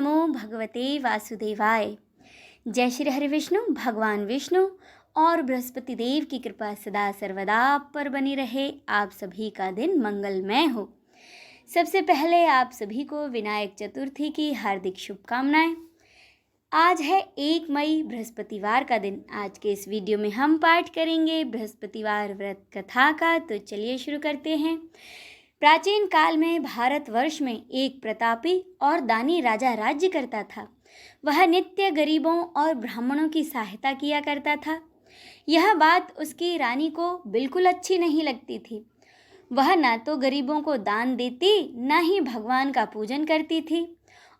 नमो भगवते वासुदेवाय। जय श्री हरि विष्णु। भगवान विष्णु और बृहस्पति देव की कृपा सदा सर्वदा आप पर बनी रहे। आप सभी का दिन मंगलमय हो। सबसे पहले आप सभी को विनायक चतुर्थी की हार्दिक शुभकामनाएं। आज है 1 मई बृहस्पतिवार का दिन। आज के इस वीडियो में हम पाठ करेंगे बृहस्पतिवार व्रत कथा का। तो चलिए शुरू करते हैं। प्राचीन काल में भारतवर्ष में एक प्रतापी और दानी राजा राज्य करता था। वह नित्य गरीबों और ब्राह्मणों की सहायता किया करता था। यह बात उसकी रानी को बिल्कुल अच्छी नहीं लगती थी। वह न तो गरीबों को दान देती, न ही भगवान का पूजन करती थी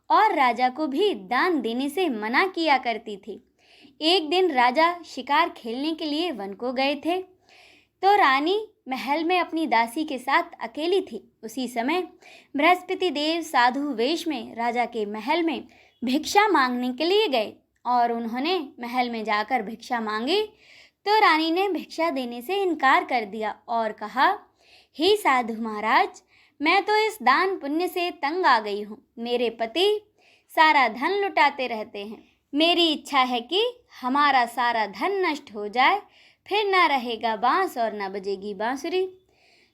और राजा को भी दान देने से मना किया करती थी। एक दिन राजा शिकार खेलने के लिए वन को गए थे, तो रानी महल में अपनी दासी के साथ अकेली थी। उसी समय बृहस्पति देव साधु वेश में राजा के महल में भिक्षा मांगने के लिए गए और उन्होंने महल में जाकर भिक्षा मांगी तो रानी ने भिक्षा देने से इनकार कर दिया और कहा, हे साधु महाराज, मैं तो इस दान पुण्य से तंग आ गई हूँ। मेरे पति सारा धन लुटाते रहते हैं। मेरी इच्छा है कि हमारा सारा धन नष्ट हो जाए, फिर ना रहेगा बांस और ना बजेगी बांसुरी।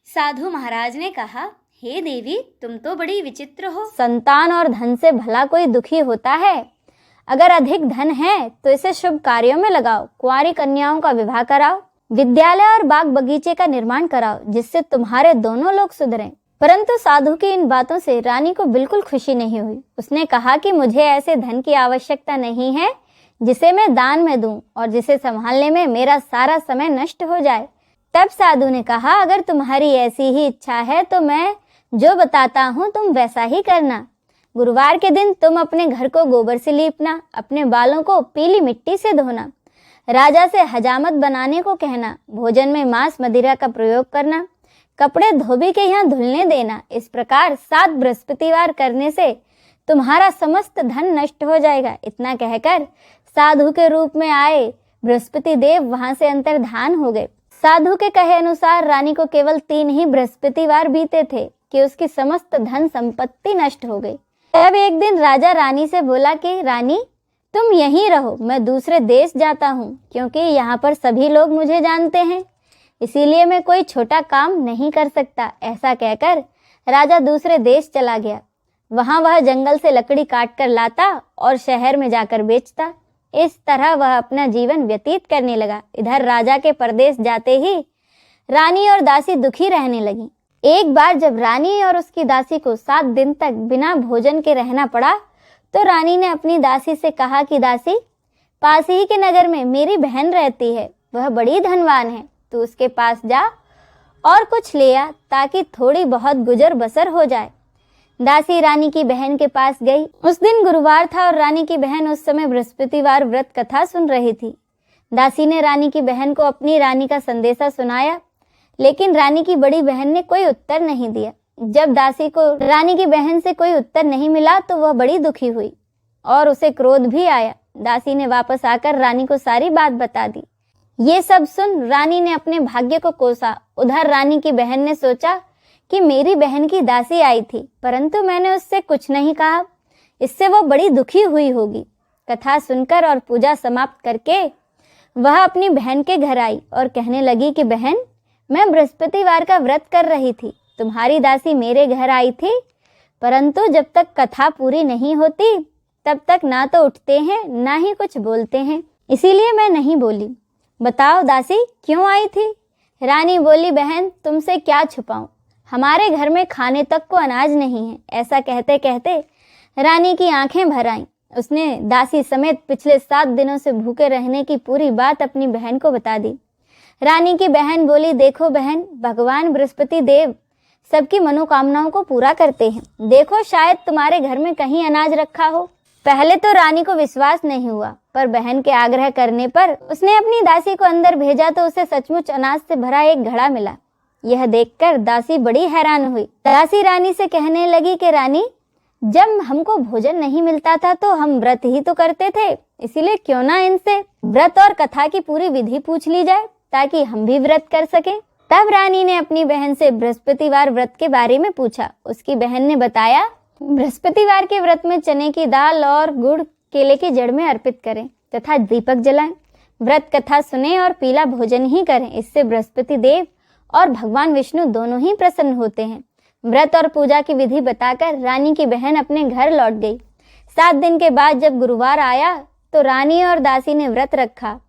साधु महाराज ने कहा, हे देवी, तुम तो बड़ी विचित्र हो। संतान और धन से भला कोई दुखी होता है? अगर अधिक धन है तो इसे शुभ कार्यों में लगाओ। कुंवारी कन्याओं का विवाह कराओ, विद्यालय और बाग बगीचे का निर्माण कराओ, जिससे तुम्हारे दोनों लोग सुधरें। परंतु साधु की इन बातों से रानी को बिल्कुल खुशी नहीं हुई। उसने कहा कि मुझे ऐसे धन की आवश्यकता नहीं है जिसे मैं दान में दूं और जिसे संभालने में मेरा सारा समय नष्ट हो जाए। तब साधु ने कहा, अगर तुम्हारी ऐसी ही इच्छा है तो मैं जो बताता हूँ तुम वैसा ही करना। गुरुवार के दिन तुम अपने घर को गोबर से लीपना, अपने बालों को पीली मिट्टी से धोना, राजा से हजामत बनाने को कहना, भोजन में मांस मदिरा का प्रयोग करना, कपड़े धोबी के यहाँ धुलने देना। इस प्रकार 7 बृहस्पतिवार करने से तुम्हारा समस्त धन नष्ट हो जाएगा। इतना कहकर साधु के रूप में आए बृहस्पति देव वहां से अंतर्धान हो गए। साधु के कहे अनुसार रानी को केवल 3 ही बृहस्पतिवार बीते थे कि उसकी समस्त धन संपत्ति नष्ट हो गई। तब एक दिन राजा रानी से बोला कि रानी, तुम यहीं रहो, मैं दूसरे देश जाता हूँ, क्योंकि यहाँ पर सभी लोग मुझे जानते हैं, इसीलिए मैं कोई छोटा काम नहीं कर सकता। ऐसा कहकर राजा दूसरे देश चला गया। वहां वह जंगल से लकड़ी काट कर लाता और शहर में जाकर बेचता। इस तरह वह अपना जीवन व्यतीत करने लगा। इधर राजा के परदेश जाते ही रानी और दासी दुखी रहने लगी। एक बार जब रानी और उसकी दासी को 7 दिन तक बिना भोजन के रहना पड़ा तो रानी ने अपनी दासी से कहा कि दासी, पास ही के नगर में मेरी बहन रहती है, वह बड़ी धनवान है, तू उसके पास जा और कुछ ले आ ताकि थोड़ी बहुत गुजर बसर हो जाए। दासी रानी की बहन के पास गई। उस दिन गुरुवार था और रानी की बहन उस समय बृहस्पतिवार व्रत कथा सुन रही थी। दासी ने रानी की बहन को अपनी रानी का संदेशा सुनाया, लेकिन रानी की बड़ी बहन ने कोई उत्तर नहीं दिया। जब दासी को रानी की बहन से कोई उत्तर नहीं मिला तो वह बड़ी दुखी हुई और उसे क्रोध भी आया। दासी ने वापस आकर रानी को सारी बात बता दी। ये सब सुन रानी ने अपने भाग्य को कोसा। उधर रानी की बहन ने सोचा कि मेरी बहन की दासी आई थी, परंतु मैंने उससे कुछ नहीं कहा, इससे वो बड़ी दुखी हुई होगी। कथा सुनकर और पूजा समाप्त करके वह अपनी बहन के घर आई और कहने लगी कि बहन, मैं बृहस्पतिवार का व्रत कर रही थी, तुम्हारी दासी मेरे घर आई थी, परंतु जब तक कथा पूरी नहीं होती तब तक ना तो उठते हैं ना ही कुछ बोलते हैं, इसीलिए मैं नहीं बोली। बताओ दासी, क्यों आई थी? रानी बोली, बहन, तुमसे क्या छुपाऊं, हमारे घर में खाने तक को अनाज नहीं है। ऐसा कहते कहते रानी की आंखें भर आईं। उसने दासी समेत पिछले 7 दिनों से भूखे रहने की पूरी बात अपनी बहन को बता दी। रानी की बहन बोली, देखो बहन, भगवान बृहस्पति देव सबकी मनोकामनाओं को पूरा करते हैं। देखो, शायद तुम्हारे घर में कहीं अनाज रखा हो। पहले तो रानी को विश्वास नहीं हुआ, पर बहन के आग्रह करने पर उसने अपनी दासी को अंदर भेजा तो उसे सचमुच अनाज से भरा एक घड़ा मिला। यह देखकर दासी बड़ी हैरान हुई। दासी रानी से कहने लगी कि रानी, जब हमको भोजन नहीं मिलता था तो हम व्रत ही तो करते थे, इसीलिए क्यों ना इनसे व्रत और कथा की पूरी विधि पूछ ली जाए ताकि हम भी व्रत कर सके। तब रानी ने अपनी बहन से बृहस्पतिवार व्रत के बारे में पूछा। उसकी बहन ने बताया बृहस्पतिवार के व्रत में चने की दाल और गुड़ केले की जड़ में अर्पित करें तथा दीपक जलाएं। व्रत कथा सुने और पीला भोजन ही करें। इससे बृहस्पति देव और भगवान विष्णु दोनों ही प्रसन्न होते हैं। व्रत और पूजा की विधि बताकर रानी की बहन अपने घर लौट गई। 7 दिन के बाद जब गुरुवार आया तो रानी और दासी ने व्रत रखा।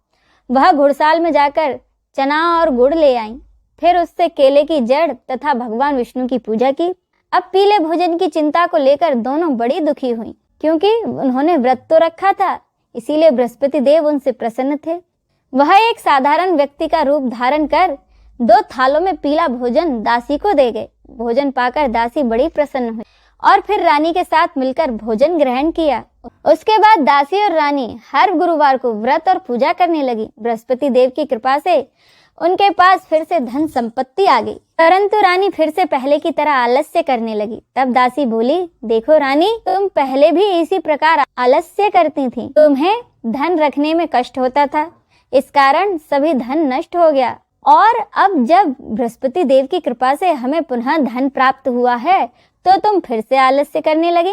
वह घुड़साल में जाकर चना और गुड़ ले आईं। फिर उससे केले की जड़ तथा भगवान विष्णु की पूजा की। अब पीले भोजन की चिंता को लेकर दोनों बड़ी दुखी हुई, क्योंकि उन्होंने व्रत तो रखा था, इसीलिए बृहस्पति देव उनसे प्रसन्न थे। वह एक साधारण व्यक्ति का रूप धारण कर 2 थालों में पीला भोजन दासी को दे गए। भोजन पाकर दासी बड़ी प्रसन्न हुई और फिर रानी के साथ मिलकर भोजन ग्रहण किया। उसके बाद दासी और रानी हर गुरुवार को व्रत और पूजा करने लगी। बृहस्पति देव की कृपा से उनके पास फिर से धन संपत्ति आ गई, परंतु रानी फिर से पहले की तरह आलस्य करने लगी। तब दासी बोली, देखो रानी, तुम पहले भी इसी प्रकार आलस्य करती थी। तुम्हें धन रखने में कष्ट होता था, इस कारण सभी धन नष्ट हो गया, और अब जब बृहस्पति देव की कृपा से हमें पुनः धन प्राप्त हुआ है तो तुम फिर से आलस्य करने लगे।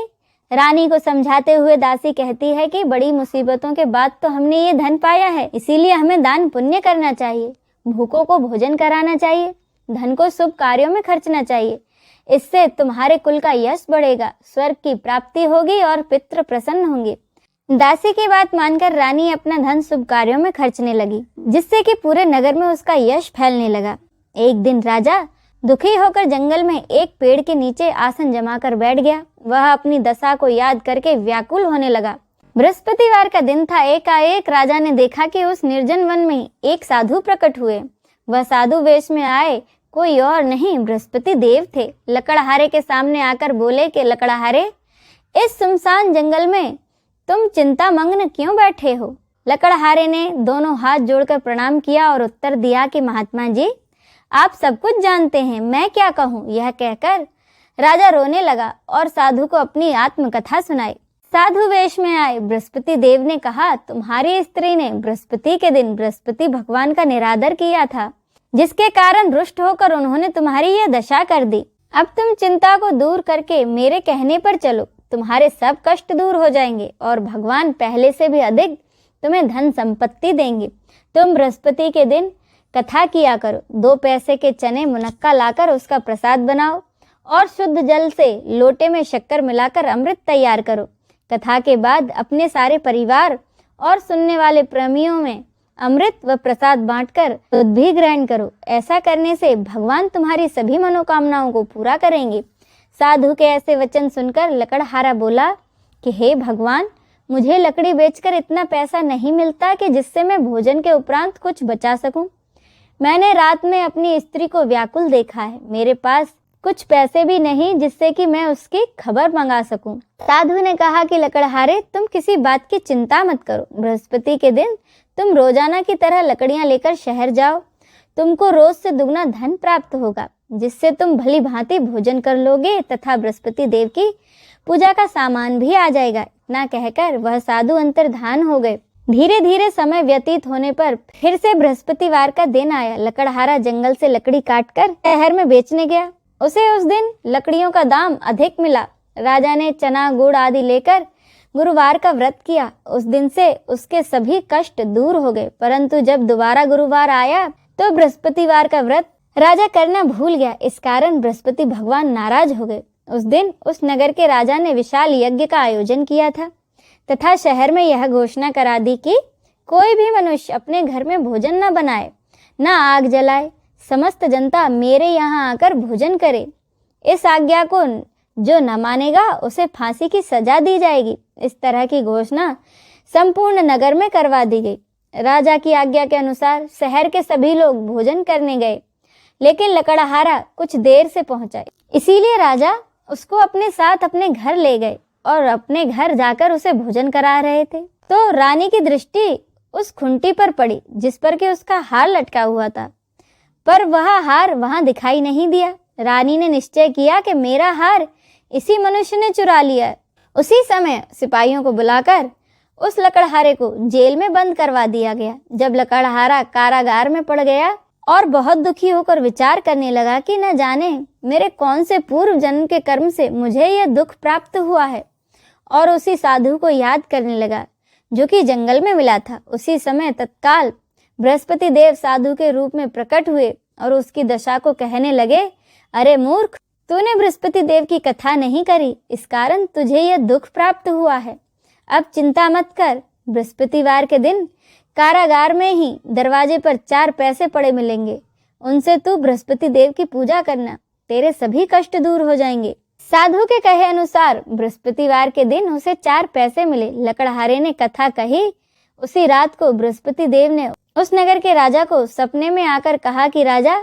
रानी को समझाते हुए दासी कहती है कि बड़ी मुसीबतों के बाद तो हमने ये धन पाया है, इसीलिए हमें दान पुण्य करना चाहिए, भूखों को भोजन कराना चाहिए, धन को शुभ कार्यों में खर्चना चाहिए। इससे तुम्हारे कुल का यश बढ़ेगा, स्वर्ग की प्राप्ति होगी और पितृ प्रसन्न होंगे। दासी की बात मानकर रानी अपना धन शुभ कार्यों में खर्चने लगी, जिससे कि पूरे नगर में उसका यश फैलने लगा। एक दिन राजा दुखी होकर जंगल में एक पेड़ के नीचे आसन जमाकर बैठ गया। वह अपनी दशा को याद करके व्याकुल होने लगा। बृहस्पतिवार का दिन था। एकाएक राजा ने देखा कि उस निर्जन वन में एक साधु प्रकट हुए। वह साधु वेश में आए कोई और नहीं, बृहस्पति देव थे। लकड़हारे के सामने आकर बोले कि लकड़हारे, इस सुनसान जंगल में तुम चिंता मग्न क्यों बैठे हो? लकड़हारे ने दोनों हाथ जोड़कर प्रणाम किया और उत्तर दिया कि महात्मा जी, आप सब कुछ जानते हैं, मैं क्या कहूँ। यह कहकर राजा रोने लगा और साधु को अपनी आत्मकथा सुनाई। साधु वेश में आए बृहस्पति देव ने कहा, तुम्हारी स्त्री ने बृहस्पति के दिन बृहस्पति भगवान का निरादर किया था, जिसके कारण रुष्ट होकर उन्होंने तुम्हारी यह दशा कर दी। अब तुम चिंता को दूर करके मेरे कहने पर चलो, तुम्हारे सब कष्ट दूर हो जाएंगे और भगवान पहले से भी अधिक तुम्हें धन संपत्ति देंगे। तुम बृहस्पति के दिन कथा किया करो, 2 पैसे के चने मुनक्का लाकर उसका प्रसाद बनाओ और शुद्ध जल से लोटे में शक्कर मिलाकर अमृत तैयार करो। कथा के बाद अपने सारे परिवार और सुनने वाले प्रेमियों में अमृत व प्रसाद बांटकर दूध भी ग्रहण करो। ऐसा करने से भगवान तुम्हारी सभी मनोकामनाओं को पूरा करेंगे। साधु के ऐसे वचन सुनकर लकड़हारा बोला कि हे भगवान, मुझे लकड़ी बेचकर इतना पैसा नहीं मिलता कि जिससे मैं भोजन के उपरांत कुछ बचा सकूं। मैंने रात में अपनी स्त्री को व्याकुल देखा है, मेरे पास कुछ पैसे भी नहीं जिससे कि मैं उसकी खबर मंगा सकूं। साधु ने कहा कि लकड़हारे, तुम किसी बात की चिंता मत करो। बृहस्पति के दिन तुम रोजाना की तरह लकड़ियां लेकर शहर जाओ, तुमको रोज से दुगना धन प्राप्त होगा, जिससे तुम भली भांति भोजन कर लोगे तथा बृहस्पति देव की पूजा का सामान भी आ जाएगा। इतना कहकर वह साधु अंतर्धान हो गए। धीरे धीरे समय व्यतीत होने पर फिर से बृहस्पतिवार का दिन आया। लकड़हारा जंगल से लकड़ी काटकर शहर में बेचने गया। उसे उस दिन लकड़ियों का दाम अधिक मिला। राजा ने चना गुड़ आदि लेकर गुरुवार का व्रत किया। उस दिन से उसके सभी कष्ट दूर हो गए। परंतु जब दोबारा गुरुवार आया तो बृहस्पतिवार का व्रत राजा करना भूल गया। इस कारण बृहस्पति भगवान नाराज हो गए। उस दिन उस नगर के राजा ने विशाल यज्ञ का आयोजन किया था तथा शहर में यह घोषणा करा दी कि कोई भी मनुष्य अपने घर में भोजन न बनाए, न आग जलाए, समस्त जनता मेरे यहाँ आकर भोजन करे। इस आज्ञा को जो न मानेगा उसे फांसी की सजा दी जाएगी। इस तरह की घोषणा संपूर्ण नगर में करवा दी गई। राजा की आज्ञा के अनुसार शहर के सभी लोग भोजन करने गए, लेकिन लकड़हारा कुछ देर से पहुंचा, इसीलिए राजा उसको अपने साथ अपने घर ले गए और अपने घर जाकर उसे भोजन करा रहे थे। तो रानी की दृष्टि उस खुंटी पर पड़ी जिस पर कि उसका हार लटका हुआ था, पर वह हार वहां दिखाई नहीं दिया। रानी ने निश्चय किया कि मेरा हार इसी मनुष्य ने चुरा लिया है। उसी समय सिपाहियों को बुलाकर उस लकड़हारे को जेल में बंद करवा दिया गया। जब लकड़हारा कारागार में पड़ गया और बहुत दुखी होकर विचार करने लगा कि न जाने मेरे कौन से पूर्व जन्म के कर्म से मुझे यह दुख प्राप्त हुआ है। और उसी साधु को याद करने लगा जो कि जंगल में मिला था। उसी समय तत्काल बृहस्पति देव साधु के रूप में प्रकट हुए और उसकी दशा को कहने लगे, अरे मूर्ख, तूने बृहस्पति देव की कथा नहीं करी, इस कारण तुझे यह दुख प्राप्त हुआ है। अब चिंता मत कर, बृहस्पतिवार के दिन कारागार में ही दरवाजे पर 4 पैसे पड़े मिलेंगे, उनसे तू बृहस्पति देव की पूजा करना, तेरे सभी कष्ट दूर हो जाएंगे। साधु के कहे अनुसार बृहस्पतिवार के दिन उसे 4 पैसे मिले। लकड़हारे ने कथा कही। उसी रात को बृहस्पति देव ने उस नगर के राजा को सपने में आकर कहा कि राजा,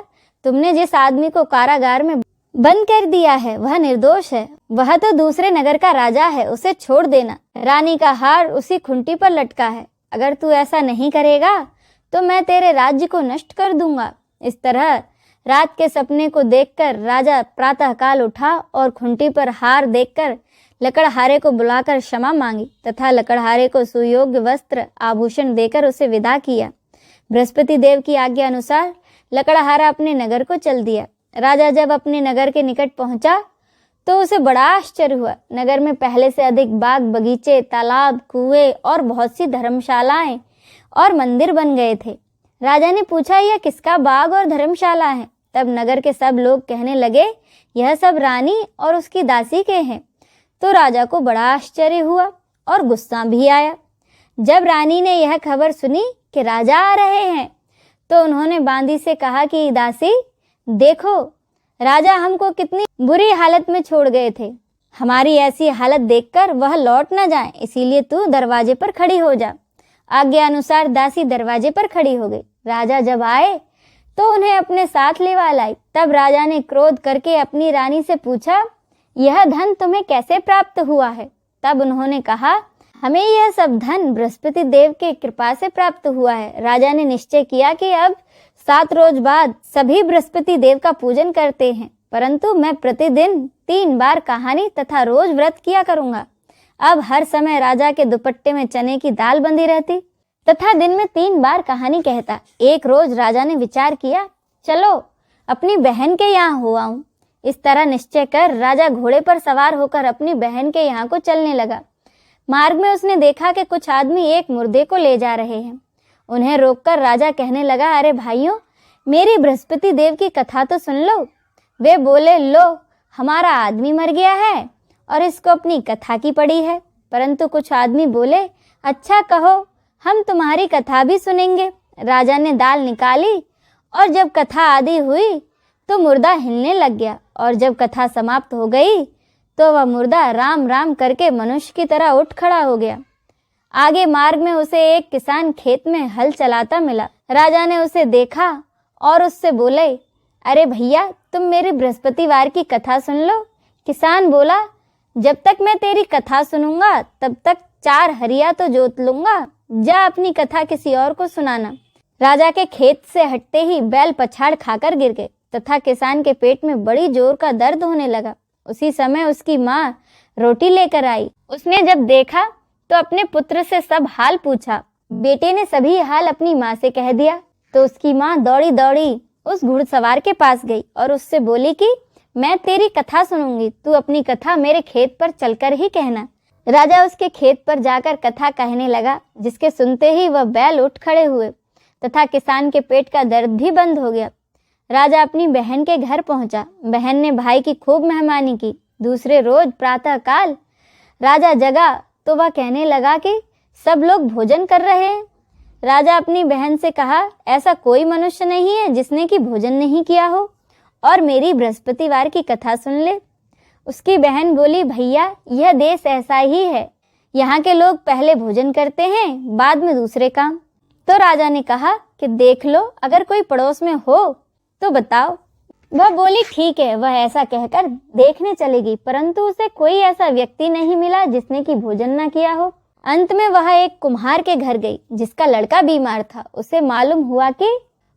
तुमने जिस आदमी को कारागार में बंद कर दिया है वह निर्दोष है, वह तो दूसरे नगर का राजा है, उसे छोड़ देना। रानी का हार उसी खुंटी पर लटका है, अगर तू ऐसा नहीं करेगा तो मैं तेरे राज्य को नष्ट कर दूंगा। इस तरह रात के सपने को देखकर राजा प्रातःकाल उठा और खुंटी पर हार देखकर लकड़हारे को बुलाकर क्षमा मांगी तथा लकड़हारे को सुयोग्य वस्त्र आभूषण देकर उसे विदा किया। बृहस्पति देव की आज्ञा अनुसार लकड़हारा अपने नगर को चल दिया। राजा जब अपने नगर के निकट पहुंचा तो उसे बड़ा आश्चर्य हुआ। नगर में पहले से अधिक बाग बगीचे, तालाब, कुएं और बहुत सी धर्मशालाएं और मंदिर बन गए थे। राजा ने पूछा, यह किसका बाग और धर्मशाला है? तब नगर के सब लोग कहने लगे, यह सब रानी और उसकी दासी के हैं। तो राजा को बड़ा आश्चर्य हुआ और गुस्सा भी आया। जब रानी ने यह खबर सुनी कि राजा आ रहे हैं तो उन्होंने बांदी से कहा कि दासी, देखो राजा हमको कितनी बुरी हालत में छोड़ गए थे, हमारी ऐसी हालत देखकर वह लौट न जाए, इसीलिए तू दरवाजे पर खड़ी हो जा। आज्ञा अनुसार दासी दरवाजे पर खड़ी हो गई। राजा जब आए तो उन्हें अपने साथ लेवा लाई। तब राजा ने क्रोध करके अपनी रानी से पूछा, यह धन तुम्हें कैसे प्राप्त हुआ है? तब उन्होंने कहा, हमें यह सब धन बृहस्पति देव के कृपा से प्राप्त हुआ है। राजा ने निश्चय किया कि अब 7 रोज बाद सभी बृहस्पति देव का पूजन करते हैं, परंतु मैं प्रतिदिन 3 बार कहानी तथा रोज व्रत किया करूंगा। अब हर समय राजा के दुपट्टे में चने की दाल बंधी रहती तथा दिन में 3 बार कहानी कहता। एक रोज राजा ने विचार किया, चलो अपनी बहन के यहाँ हो आऊं। इस तरह निश्चय कर राजा घोड़े पर सवार होकर अपनी बहन के यहाँ को चलने लगा। मार्ग में उसने देखा कि कुछ आदमी एक मुर्दे को ले जा रहे हैं। उन्हें रोककर राजा कहने लगा, अरे भाइयों, मेरी बृहस्पति देव की कथा तो सुन लो। वे बोले, लो हमारा आदमी मर गया है और इसको अपनी कथा की पड़ी है। परंतु कुछ आदमी बोले, अच्छा कहो, हम तुम्हारी कथा भी सुनेंगे। राजा ने दाल निकाली और जब कथा आदि हुई तो मुर्दा हिलने लग गया और जब कथा समाप्त हो गई तो वह मुर्दा राम राम करके मनुष्य की तरह उठ खड़ा हो गया। आगे मार्ग में उसे एक किसान खेत में हल चलाता मिला। राजा ने उसे देखा और उससे बोले, अरे भैया, तुम मेरी बृहस्पतिवार की कथा सुन लो। किसान बोला, जब तक मैं तेरी कथा सुनूंगा तब तक 4 हरिया तो जोत लूंगा, जा अपनी कथा किसी और को सुनाना। राजा के खेत से हटते ही बैल पछाड़ खाकर गिर गए तथा किसान के पेट में बड़ी जोर का दर्द होने लगा। उसी समय उसकी माँ रोटी लेकर आई। उसने जब देखा तो अपने पुत्र से सब हाल पूछा। बेटे ने सभी हाल अपनी माँ से कह दिया तो उसकी माँ दौड़ी दौड़ी उस घुड़सवार के पास गई और उससे बोली कि मैं तेरी कथा सुनूंगी, तू अपनी कथा मेरे खेत पर चलकर ही कहना। राजा उसके खेत पर जाकर कथा कहने लगा, जिसके सुनते ही वह बैल उठ खड़े हुए तथा किसान के पेट का दर्द भी बंद हो गया। राजा अपनी बहन के घर पहुंचा। बहन ने भाई की खूब मेहमानी की। दूसरे रोज प्रातः काल राजा जगा तो वह कहने लगा कि सब लोग भोजन कर रहे हैं। राजा अपनी बहन से कहा, ऐसा कोई मनुष्य नहीं है जिसने कि भोजन नहीं किया हो और मेरी बृहस्पतिवार की कथा सुन ले। उसकी बहन बोली, भैया, यह देश ऐसा ही है, यहाँ के लोग पहले भोजन करते हैं, बाद में दूसरे काम। तो राजा ने कहा कि देख लो, अगर कोई पड़ोस में हो तो बताओ। वह बोली, ठीक है। वह ऐसा कहकर देखने चलेगी, परंतु उसे कोई ऐसा व्यक्ति नहीं मिला जिसने कि भोजन न किया हो। अंत में वह एक कुम्हार के घर गई जिसका लड़का बीमार था। उसे मालूम हुआ कि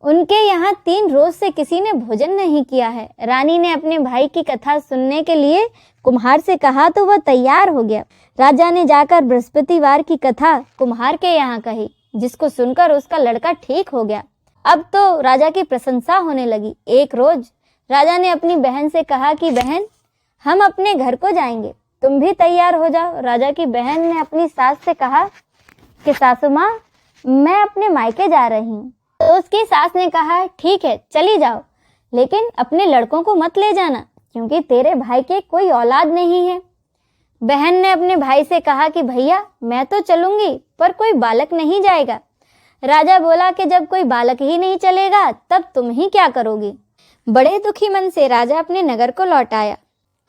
उनके यहाँ 3 रोज से किसी ने भोजन नहीं किया है। रानी ने अपने भाई की कथा सुनने के लिए कुम्हार से कहा तो वह तैयार हो गया। राजा ने जाकर बृहस्पतिवार की कथा कुम्हार के यहाँ कही, जिसको सुनकर उसका लड़का ठीक हो गया अब तो राजा की प्रशंसा होने लगी। एक रोज राजा ने अपनी बहन से कहा कि बहन, हम अपने घर को जाएंगे, तुम भी तैयार हो जाओ। राजा की बहन ने अपनी सास से कहा कि सासू माँ, मैं अपने मायके जा रही हूँ। तो उसकी सास ने कहा, ठीक है चली जाओ, लेकिन अपने लड़कों को मत ले जाना, क्योंकि तेरे भाई के कोई औलाद नहीं है। बहन ने अपने भाई से कहा कि भैया, मैं तो चलूंगी, पर कोई बालक नहीं जाएगा। राजा बोला कि जब कोई बालक ही नहीं चलेगा तब तुम ही क्या करोगी। बड़े दुखी मन से राजा अपने नगर को लौट आया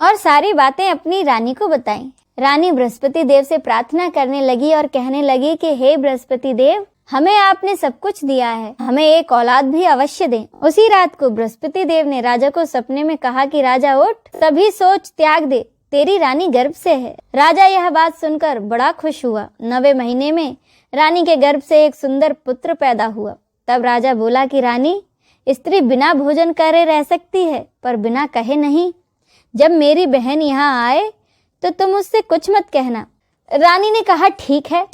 और सारी बातें अपनी रानी को बताई। रानी बृहस्पति देव से प्रार्थना करने लगी और कहने लगी कि हे बृहस्पति देव, हमें आपने सब कुछ दिया है, हमें एक औलाद भी अवश्य दें। उसी रात को बृहस्पति देव ने राजा को सपने में कहा कि राजा उठ, सभी सोच त्याग दे, तेरी रानी गर्भ से है। राजा यह बात सुनकर बड़ा खुश हुआ। 9वें महीने में रानी के गर्भ से एक सुंदर पुत्र पैदा हुआ। तब राजा बोला कि रानी, स्त्री बिना भोजन करे रह सकती है, पर बिना कहे नहीं। जब मेरी बहन यहाँ आए तो तुम उससे कुछ मत कहना। रानी ने कहा, ठीक है।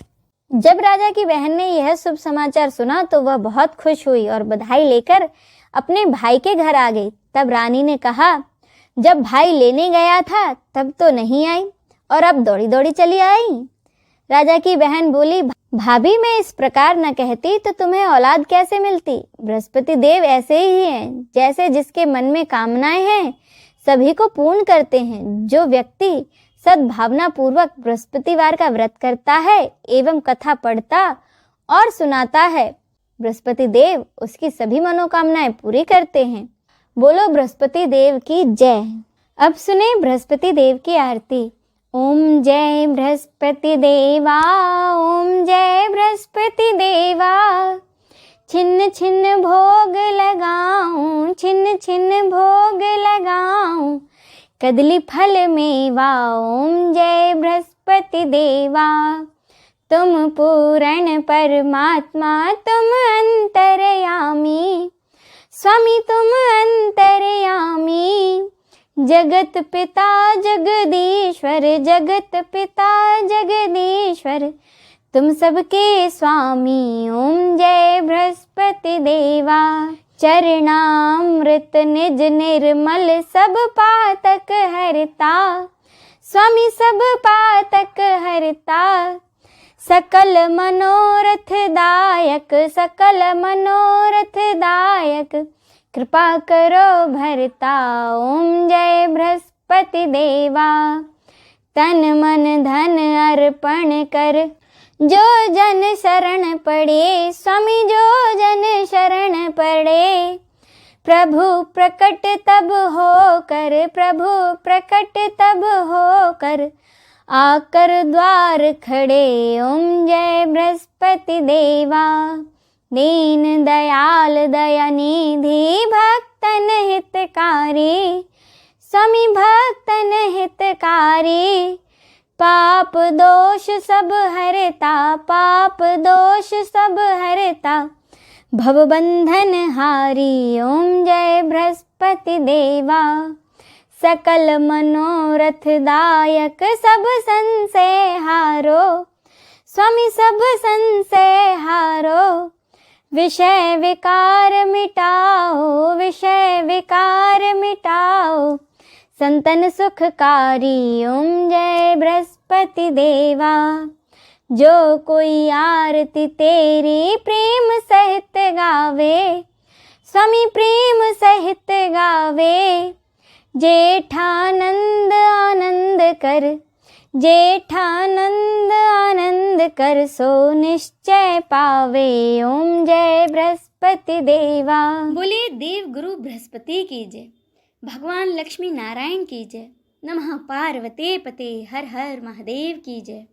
जब राजा की बहन ने यह शुभ समाचार सुना तो वह बहुत खुश हुई और बधाई लेकर अपने भाई के घर आ गई। तब रानी ने कहा, जब भाई लेने गया था तब तो नहीं आई और अब दौड़ी दौड़ी चली आई। राजा की बहन बोली, भाभी, मैं इस प्रकार न कहती तो तुम्हें औलाद कैसे मिलती। बृहस्पति देव ऐसे ही हैं, जैसे जिसके मन में कामनाएं हैं सभी को पूर्ण करते हैं। जो व्यक्ति सद्भावना पूर्वक बृहस्पतिवार का व्रत करता है एवं कथा पढ़ता और सुनाता है, बृहस्पति देव उसकी सभी मनोकामनाएं पूरी करते हैं। बोलो बृहस्पति देव की जय। अब सुने बृहस्पति देव की आरती। ओम जय बृहस्पति देवा, ओम जय बृहस्पति देवा। छिन्न छिन्न भोग लगाऊं, छिन्न छिन्न भोग लगाऊं, कदली फल मेवा। ओम जय बृहस्पति देवा। तुम पूर्ण परमात्मा, तुम अंतर्यामी, स्वामी तुम अंतर्यामी। जगत पिता जगदीश्वर, जगत पिता जगदीश्वर, तुम सबके स्वामी। ओम जय बृहस्पति देवा। चरणामृत निज निर्मल, सब पातक हरता, स्वामी सब पातक हरता। सकल मनोरथ दायक, सकल मनोरथ दायक, कृपा करो भरता। ओम जय बृहस्पति देवा। तन मन धन अर्पण कर, जो जन शरण पड़े, स्वामी जो जन शरण पड़े। प्रभु प्रकट तब होकर, प्रभु प्रकट तब होकर, आकर द्वार खड़े। ओम जय बृहस्पति देवा। दीन दयाल दयानिधि, भक्तन हितकारी, स्वामी भक्तन हितकारी। पाप दोष सब हरता, पाप दोष सब हरता, भवबंधन हारी। ओम जय बृहस्पति देवा। सकल मनोरथ दायक, सब संशय हारो, स्वामी सब संशय हारो। विषय विकार मिटाओ, विषय विकार मिटाओ, संतन सुखकारी। ओम जय बृहस्पति देवा। जो कोई आरती तेरी प्रेम सहित गावे, स्वामी प्रेम सहित गावे। जेठानंद आनंद कर, जेठानंद आनंद कर, सो निश्चय पावे। ओम जय बृहस्पति देवा। बोलिए देव गुरु बृहस्पति की जय, भगवान लक्ष्मी नारायण की जय, नमः पार्वती पते, हर हर महादेव की जय।